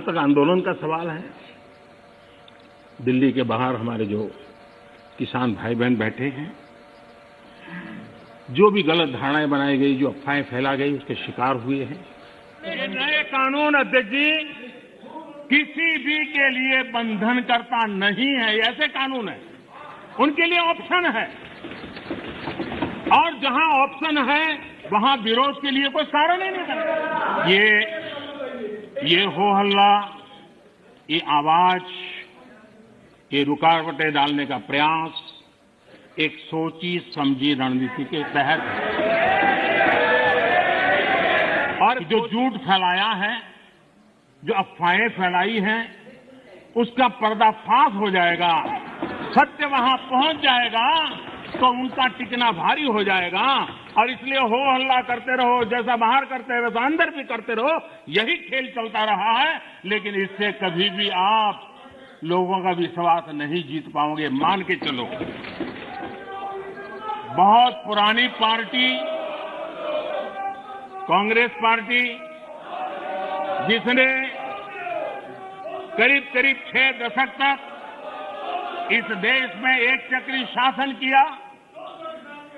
तक आंदोलन का सवाल है, दिल्ली के बाहर हमारे जो किसान भाई बहन बैठे हैं, जो भी गलत धारणाएं बनाई गई, जो अफवाहें फैला गई, उसके शिकार हुए हैं। ये नए कानून अध्यक्ष जी किसी भी के लिए बंधन करता नहीं है। ऐसे कानून है, उनके लिए ऑप्शन है, और जहां ऑप्शन है वहां विरोध के लिए कोई कारण ही नहीं है। ये हो हल्ला, ये आवाज, ये रुकावटें डालने का प्रयास एक सोची समझी रणनीति के तहत है, और जो झूठ फैलाया है, जो अफवाहें फैलाई हैं, उसका पर्दाफाश हो जाएगा, सत्य वहां पहुंच जाएगा तो उनका टिकना भारी हो जाएगा। और इसलिए हो हल्ला करते रहो, जैसा बाहर करते हैं वैसा अंदर भी करते रहो, यही खेल चलता रहा है। लेकिन इससे कभी भी आप लोगों का विश्वास नहीं जीत पाओगे, मान के चलो। बहुत पुरानी पार्टी कांग्रेस पार्टी, जिसने करीब करीब 6 दशक तक इस देश में एक चक्री शासन किया,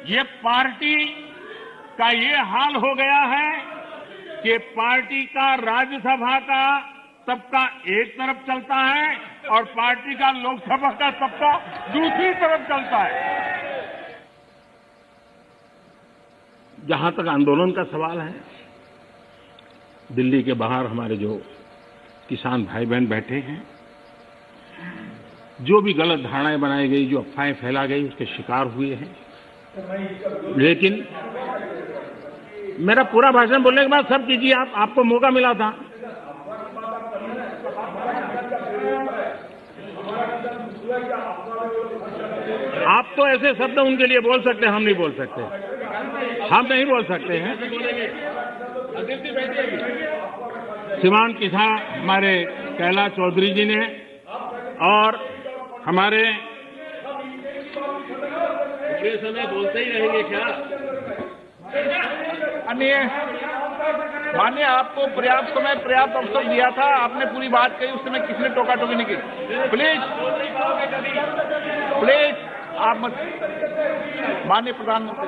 ये पार्टी का ये हाल हो गया है कि पार्टी का राज्यसभा का तबका एक तरफ चलता है और पार्टी का लोकसभा का तबका दूसरी तरफ चलता है। जहां तक आंदोलन का सवाल है, दिल्ली के बाहर हमारे जो किसान भाई बहन बैठे हैं, जो भी गलत धारणाएं बनाई गई, जो अफवाहें फैला गई, उसके शिकार हुए हैं। लेकिन मेरा पूरा भाषण बोलने के बाद सब कीजिए, आपको मौका मिला था। आप तो ऐसे शब्द उनके लिए बोल सकते हैं, हम नहीं बोल सकते, हम नहीं बोल सकते हैं। श्रीमान किसान हमारे कैलाश चौधरी जी ने और हमारे ये समय बोलते ही रहेंगे क्या? माननीय, आपको पर्याप्त समय, पर्याप्त अवसर दिया था, आपने पूरी बात कही, उस समय किसने टोका टोकी नहीं की। प्लीज प्लीज आप मत। माननीय प्रधानमंत्री,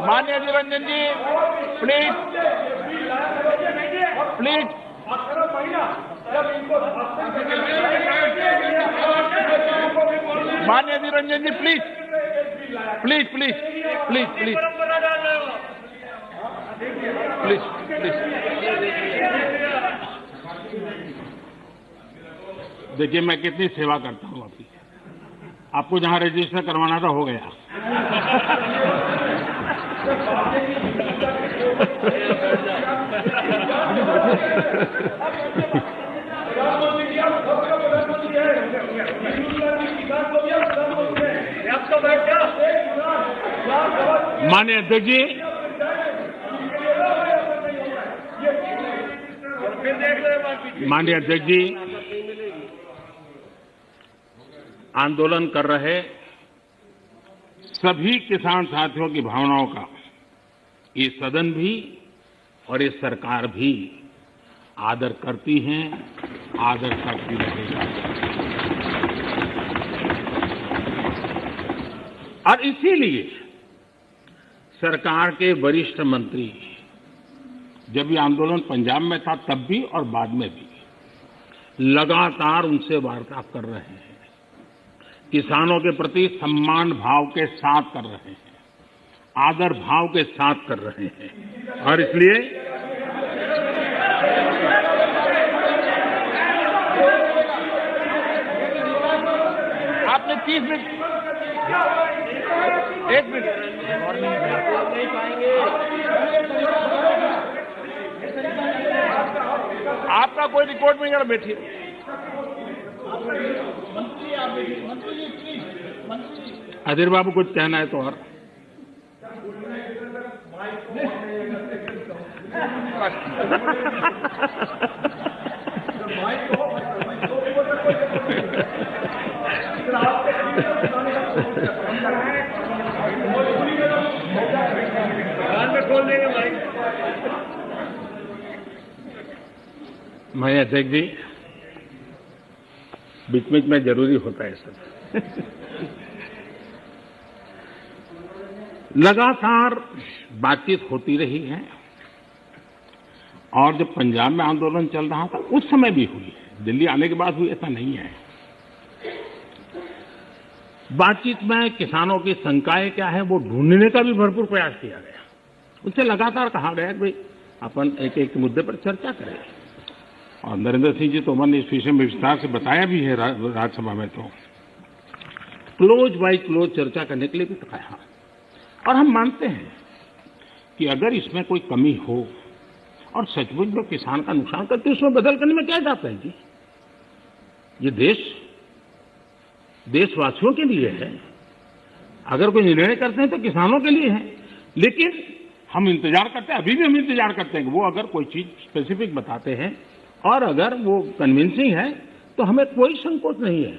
माननीय अधीर रंजन जी, प्लीज प्लीज। माननीय Adhir Ranjan ji, please please please please please please please. देखिए, मैं कितनी सेवा करता हूं आपकी। आपको जहां रजिस्टर करवाना था हो गया। माननीय अध्यक्ष जी, माननीय अध्यक्ष जी, आंदोलन कर रहे सभी किसान साथियों की भावनाओं का ये सदन भी और ये सरकार भी आदर करती हैं, आदर करती रहेगा। और इसीलिए सरकार के वरिष्ठ मंत्री, जब ये आंदोलन पंजाब में था तब भी और बाद में भी, लगातार उनसे वार्ता कर रहे हैं, किसानों के प्रति सम्मान भाव के साथ कर रहे हैं, आदर भाव के साथ कर रहे हैं। और इसलिए आपने 30 मिनट, 1 मिनट नहीं पाएंगे। आपका कोई रिकॉर्ड नहीं, जरा बैठिए। अधीर बाबू कुछ कहना है तो और खोल देंगे भाई। माननीय अध्यक्ष जी, बीच बीच में जरूरी होता है सर। लगातार बातचीत होती रही है और जब पंजाब में आंदोलन चल रहा था उस समय भी हुई है, दिल्ली आने के बाद हुई ऐसा नहीं है। बातचीत में किसानों की शंकाएं क्या है वो ढूंढने का भी भरपूर प्रयास किया गया। उनसे लगातार कहा गया कि भाई अपन एक एक मुद्दे पर चर्चा करें, और नरेंद्र सिंह जी तोमर ने इस विषय में विस्तार से बताया भी है राज्यसभा में। तो क्लोज बाय क्लोज चर्चा करने के लिए भी कहा, और हम मानते हैं कि अगर इसमें कोई कमी हो और सचमुच में किसान का नुकसान करते उसमें बदल करने में क्या जाता है जी। ये देश देशवासियों के लिए है, अगर कोई निर्णय करते हैं तो किसानों के लिए है। लेकिन हम इंतजार करते हैं, अभी भी हम इंतजार करते हैं कि वो अगर कोई चीज स्पेसिफिक बताते हैं और अगर वो कन्विंसिंग है तो हमें कोई संकोच नहीं है।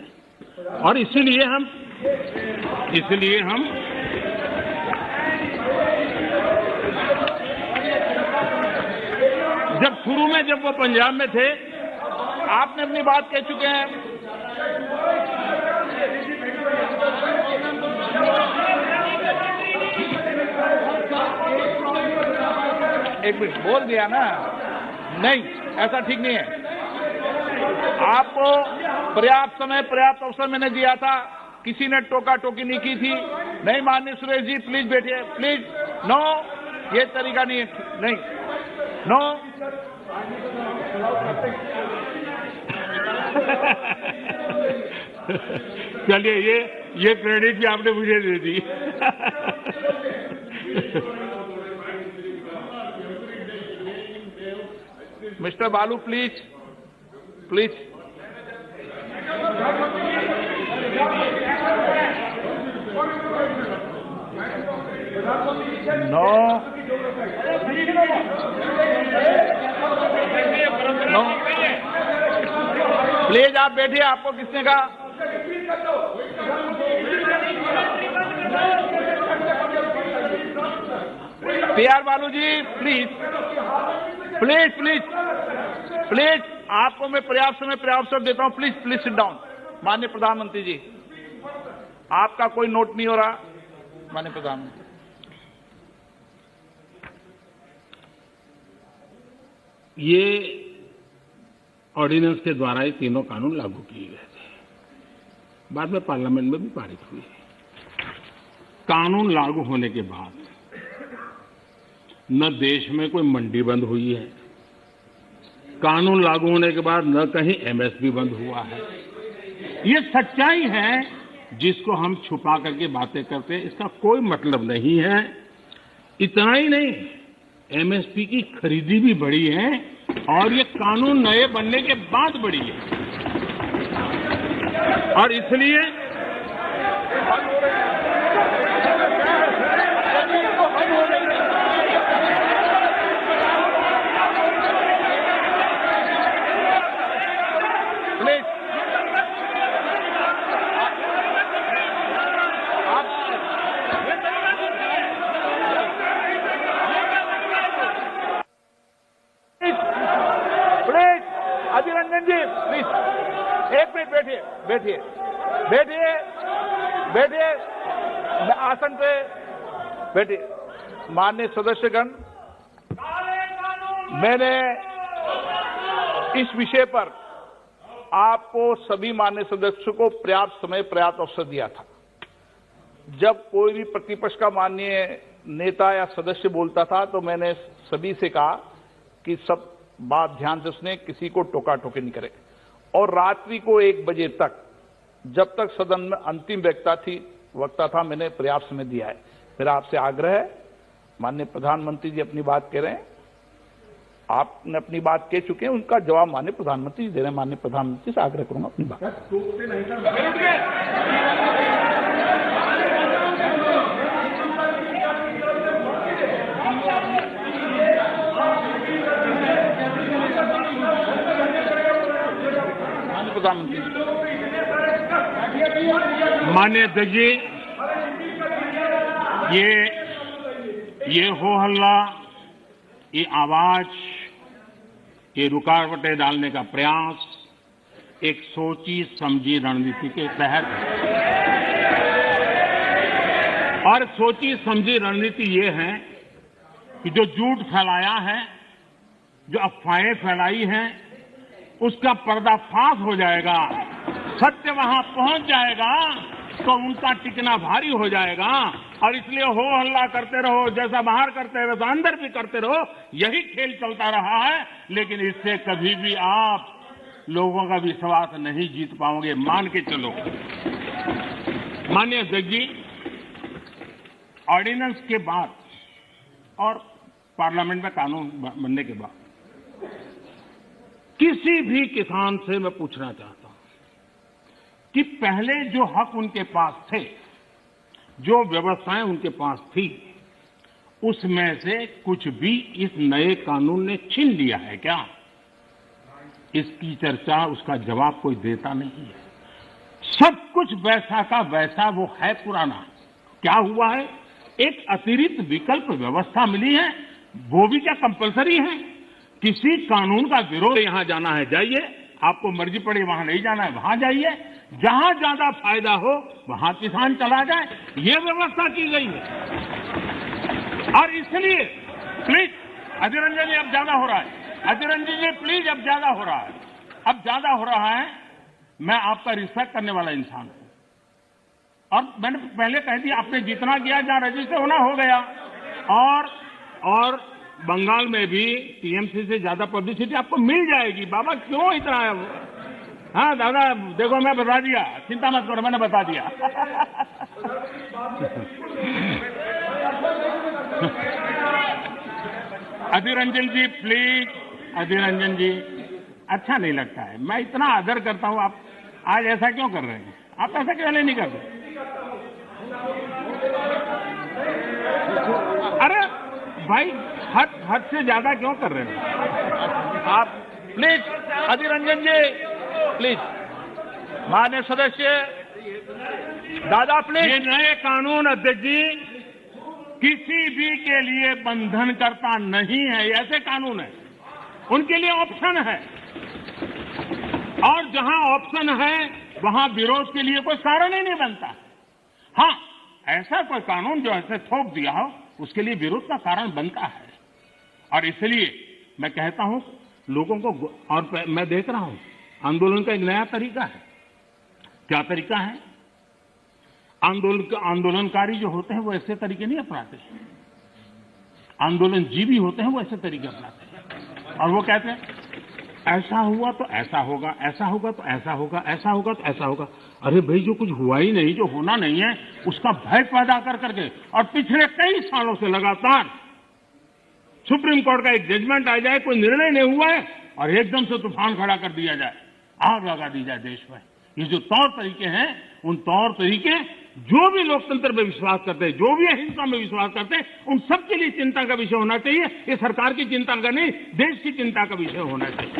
और इसलिए हम शुरू में जब वो पंजाब में थे, आपने अपनी बात कह चुके हैं। एक मिनट बोल दिया ना, नहीं ऐसा ठीक नहीं है। आपको पर्याप्त समय पर्याप्त अवसर मैंने दिया था, किसी ने टोका टोकी नहीं की थी। नहीं माननीय सुरेश जी, प्लीज बैठिए, प्लीज। नो, ये तरीका नहीं है, नहीं, नो। चलिए, ये क्रेडिट भी आपने मुझे दे दी। Mister Balu, please, please. No, no, please आप बैठिए। आपको किसने कहा? PR Balu ji, please, please, please, please. आपको मैं पर्याप्त समय पर्याप्त अवसर देता हूं। Please, please sit down. माननीय प्रधानमंत्री जी, आपका कोई नोट नहीं हो रहा। माननीय प्रधानमंत्री, ये ऑर्डिनेंस के द्वारा ये तीनों कानून लागू किए गए थे, बाद में पार्लियामेंट में भी पारित हुए। कानून लागू होने के बाद न देश में कोई मंडी बंद हुई है, कानून लागू होने के बाद न कहीं एमएसपी बंद हुआ है। ये सच्चाई है जिसको हम छुपा करके बातें करते हैं, इसका कोई मतलब नहीं है। इतना ही नहीं, एमएसपी की खरीदी भी बढ़ी है और ये कानून नए बनने के बाद बढ़ी है। और इसलिए रंजन जी, प्लीज एक मिनट बैठिए, बैठिए, बैठिए, बैठिए, आसन पे बैठिए। माननीय सदस्यगण, मैंने इस विषय पर आपको सभी माननीय सदस्यों को पर्याप्त समय पर्याप्त अवसर दिया था। जब कोई भी प्रतिपक्ष का माननीय नेता या सदस्य बोलता था तो मैंने सभी से कहा कि सब बात ध्यान से सुने, किसी को टोका टोकी नहीं करे। और रात्रि को 1 बजे तक, जब तक सदन में अंतिम वक्ता था, मैंने पर्याप्त समय दिया है। मेरा आपसे आग्रह है, माननीय प्रधानमंत्री जी अपनी बात कह रहे हैं, आपने अपनी बात कह चुके हैं, उनका जवाब माननीय प्रधानमंत्री जी दे रहे हैं। माननीय प्रधानमंत्री से आग्रह करूंगा अपनी बात। प्रधानमंत्री, माननीय अध्यक्ष जी, ये हो हल्ला, ये आवाज, ये रुकावटें डालने का प्रयास एक सोची समझी रणनीति के तहत है। और सोची समझी रणनीति ये है कि जो झूठ फैलाया है, जो अफवाहें फैलाई हैं, उसका पर्दाफाश हो जाएगा, सत्य वहां पहुंच जाएगा तो उनका टिकना भारी हो जाएगा। और इसलिए हो हल्ला करते रहो, जैसा बाहर करते रहो वैसा अंदर भी करते रहो, यही खेल चलता रहा है। लेकिन इससे कभी भी आप लोगों का विश्वास नहीं जीत पाओगे, मान के चलो। माननीय अध्यक्ष जी, ऑर्डिनेंस के बाद और पार्लियामेंट में कानून बनने के बाद किसी भी किसान से मैं पूछना चाहता हूं कि पहले जो हक उनके पास थे, जो व्यवस्थाएं उनके पास थी, उसमें से कुछ भी इस नए कानून ने छीन लिया है क्या? इसकी चर्चा, उसका जवाब कोई देता नहीं है। सब कुछ वैसा का वैसा वो है पुराना। क्या हुआ है? एक अतिरिक्त विकल्प व्यवस्था मिली है, वो भी क्या कंपलसरी है? किसी कानून का विरोध, यहां जाना है जाइए, आपको मर्जी पड़े वहां नहीं जाना है वहां जाइए, जहां ज्यादा फायदा हो वहां किसान चला जाए, ये व्यवस्था की गई है। और इसलिए प्लीज अधीर रंजन जी, अब ज्यादा हो रहा है। अधीर रंजन जी प्लीज, अब ज्यादा हो रहा है, अब ज्यादा हो रहा है। मैं आपका रिस्पेक्ट करने वाला इंसान हूं और मैंने पहले कह दिया, आपने जितना किया जहां रजिस्टर होना हो गया। और बंगाल में भी टीएमसी से ज्यादा पब्लिसिटी आपको मिल जाएगी। बाबा क्यों इतना है वो? हाँ दादा देखो, मैं बता दिया, चिंता मत करो, मैंने बता दिया। अधीर रंजन जी प्लीज, अधीर रंजन जी, अच्छा नहीं लगता है। मैं इतना आदर करता हूं, आप आज ऐसा क्यों कर रहे हैं? आप ऐसा क्यों नहीं कर रहे? अरे भाई, हद से ज्यादा क्यों कर रहे हैं आप? Please Adhir Ranjan ji, please. माननीय सदस्य दादा प्लीज। ये नए कानून अध्यक्ष जी किसी भी के लिए बंधन करता नहीं है। ऐसे कानून है, उनके लिए ऑप्शन है, और जहां ऑप्शन है वहां विरोध के लिए कोई कारण ही नहीं बनता। हाँ, ऐसा कोई कानून जो ऐसे थोप दिया हो, उसके लिए विरोध का कारण बनता है। और इसलिए मैं कहता हूं लोगों को, और मैं देख रहा हूं आंदोलन का एक नया तरीका है। क्या तरीका है? आंदोलनकारी जो होते हैं वो ऐसे तरीके नहीं अपनाते, आंदोलन जीवी होते हैं वो ऐसे तरीके अपनाते हैं। और वो कहते हैं ऐसा हुआ तो ऐसा होगा, ऐसा होगा तो ऐसा होगा, ऐसा होगा तो ऐसा होगा। अरे भाई, जो कुछ हुआ ही नहीं, जो होना नहीं है, उसका भय पैदा कर करके, और पिछले कई सालों से लगातार सुप्रीम कोर्ट का एक जजमेंट आ जाए, कोई निर्णय नहीं हुआ है, और एकदम से तूफान खड़ा कर दिया जाए, आग लगा दी जाए देश में। ये जो तौर तरीके हैं, उन तौर तरीके जो भी लोकतंत्र में विश्वास करते हैं, जो भी अहिंसा में विश्वास करते हैं, उन सबके लिए चिंता का विषय होना चाहिए। ये सरकार की चिंता का नहीं, देश की चिंता का विषय होना चाहिए।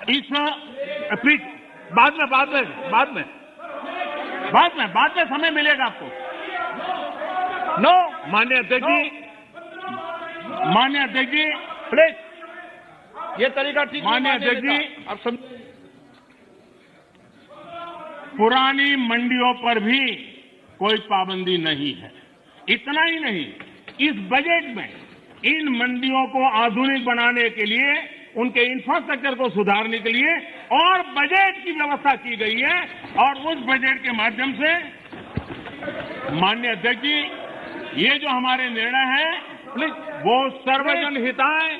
इस प्लीज बाद में समय मिलेगा आपको। नो माननीय अध्यक्ष जी, माननीय अध्यक्ष जी प्लीज, ये तरीका ठीक नहीं। माननीय अध्यक्ष जी, आप समझ, पुरानी मंडियों पर भी कोई पाबंदी नहीं है। इतना ही नहीं, इस बजट में इन मंडियों को आधुनिक बनाने के लिए, उनके इंफ्रास्ट्रक्चर को सुधारने के लिए और बजट की व्यवस्था की गई है। और उस बजट के माध्यम से माननीय अध्यक्ष जी, ये जो हमारे निर्णय है, वो सर्वजन हिताय,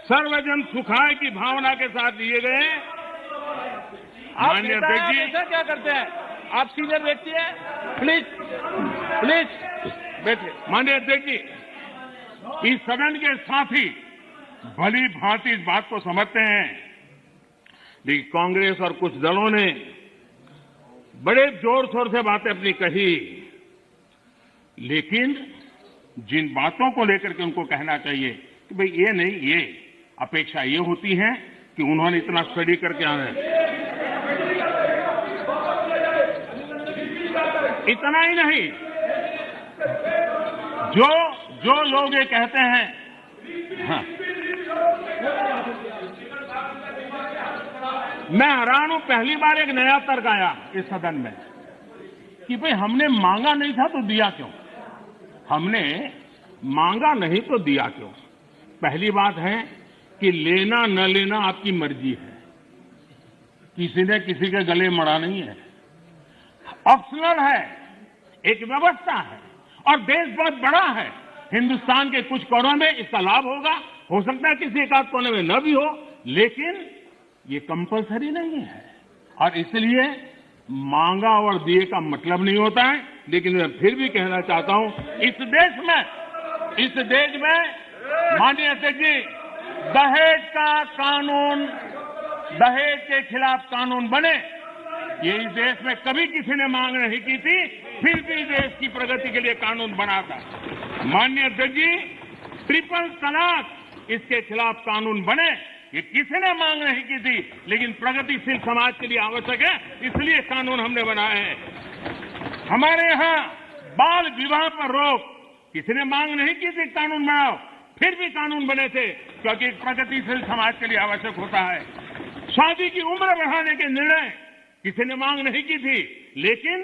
सर्वजन सुखाय की भावना के साथ लिए गए। माननीय अध्यक्ष जी, ऐसा क्या करते हैं? आप सीनियर व्यक्ति हैं, प्लीज प्लीज बैठिए। माननीय अध्यक्ष जी, इस सदन के साथी भली भांति इस बात को समझते हैं, लेकिन कांग्रेस और कुछ दलों ने बड़े जोर शोर से बातें अपनी कही, लेकिन जिन बातों को लेकर के उनको कहना चाहिए कि भाई ये नहीं, ये अपेक्षा ये होती है कि उन्होंने इतना स्टडी करके आना है। इतना ही नहीं, जो लोग ये कहते हैं, हाँ, मैं हैरान हूं, पहली बार एक नया तर्क आया इस सदन में कि भाई हमने मांगा नहीं था तो दिया क्यों? हमने मांगा नहीं तो दिया क्यों? पहली बात है कि लेना न लेना आपकी मर्जी है, किसी ने किसी के गले मड़ा नहीं है, ऑप्शनल है, एक व्यवस्था है और देश बहुत बड़ा है। हिंदुस्तान के कुछ कोनों में इसका लाभ होगा, हो सकता है किसी एक आध कोने में न भी हो, लेकिन ये कंपलसरी नहीं है और इसलिए मांगा और दिए का मतलब नहीं होता है। लेकिन मैं फिर भी कहना चाहता हूं, इस देश में माननीय अध्यक्ष जी, दहेज का कानून, दहेज के खिलाफ कानून बने, ये इस देश में कभी किसी ने मांग नहीं की थी, फिर भी देश की प्रगति के लिए कानून बना था। माननीय अध्यक्ष जी, ट्रिपल तलाक, इसके खिलाफ कानून बने, ये किसी ने मांग नहीं की थी, लेकिन प्रगतिशील समाज के लिए आवश्यक है, इसलिए कानून हमने बनाए हैं। हमारे यहां बाल विवाह पर रोक, किसी ने मांग नहीं की थी कानून बनाओ, फिर भी कानून बने थे, क्योंकि प्रगतिशील समाज के लिए आवश्यक होता है। शादी की उम्र बढ़ाने के निर्णय किसी ने मांग नहीं की थी, लेकिन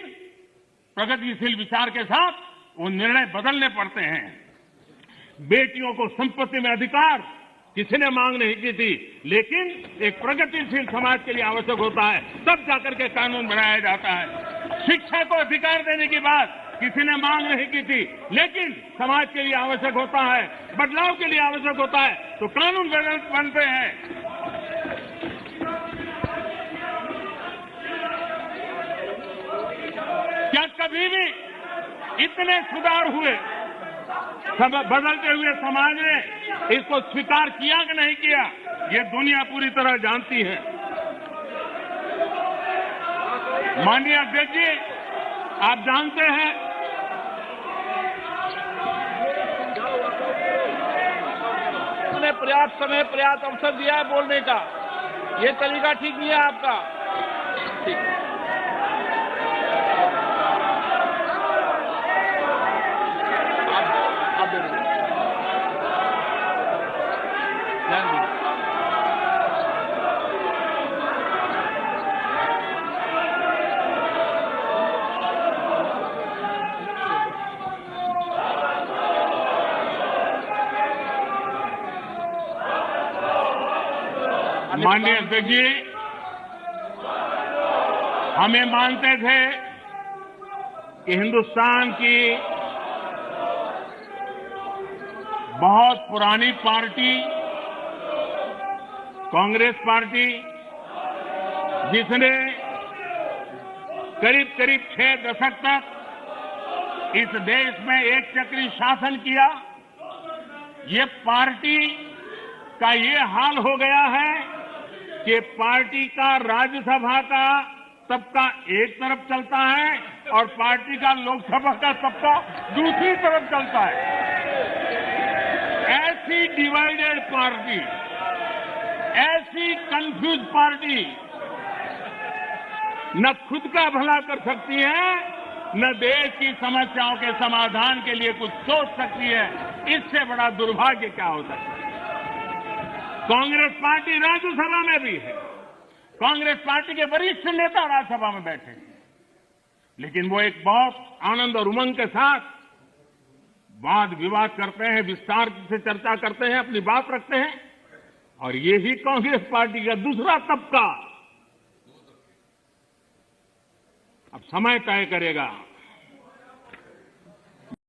प्रगतिशील विचार के साथ वो निर्णय बदलने पड़ते हैं। बेटियों को संपत्ति में अधिकार किसी ने मांग नहीं की थी, लेकिन एक प्रगतिशील समाज के लिए आवश्यक होता है, तब जाकर के कानून बनाया जाता है। शिक्षा को अधिकार देने की बात किसी ने मांग नहीं की थी, लेकिन समाज के लिए आवश्यक होता है, बदलाव के लिए आवश्यक होता है, तो कानून बनते हैं। क्या कभी भी इतने सुधार हुए, बदलते हुए समाज ने इसको स्वीकार किया कि नहीं किया, ये दुनिया पूरी तरह जानती है। माननीय अध्यक्ष जी, आप जानते हैं उन्होंने पर्याप्त समय, पर्याप्त अवसर दिया है बोलने का, ये तरीका ठीक नहीं है आपका। ठीक, माननीय अध्यक्ष जी, हमें मानते थे कि हिंदुस्तान की बहुत पुरानी पार्टी कांग्रेस पार्टी, जिसने करीब करीब 6 दशक तक इस देश में एक चक्री शासन किया, ये पार्टी का ये हाल हो गया है कि पार्टी का राज्यसभा का तबका एक तरफ चलता है और पार्टी का लोकसभा का तबका दूसरी तरफ चलता है। ऐसी डिवाइडेड पार्टी, ऐसी कंफ्यूज पार्टी न खुद का भला कर सकती है, न देश की समस्याओं के समाधान के लिए कुछ सोच सकती है। इससे बड़ा दुर्भाग्य क्या हो सकता है? कांग्रेस पार्टी राज्यसभा में भी है, कांग्रेस पार्टी के वरिष्ठ नेता राज्यसभा में बैठे हैं, लेकिन वो एक बहुत आनंद और उमंग के साथ वाद विवाद करते हैं, विस्तार से चर्चा करते हैं, अपनी बात रखते हैं। और यही कांग्रेस पार्टी का दूसरा तबका अब समय तय करेगा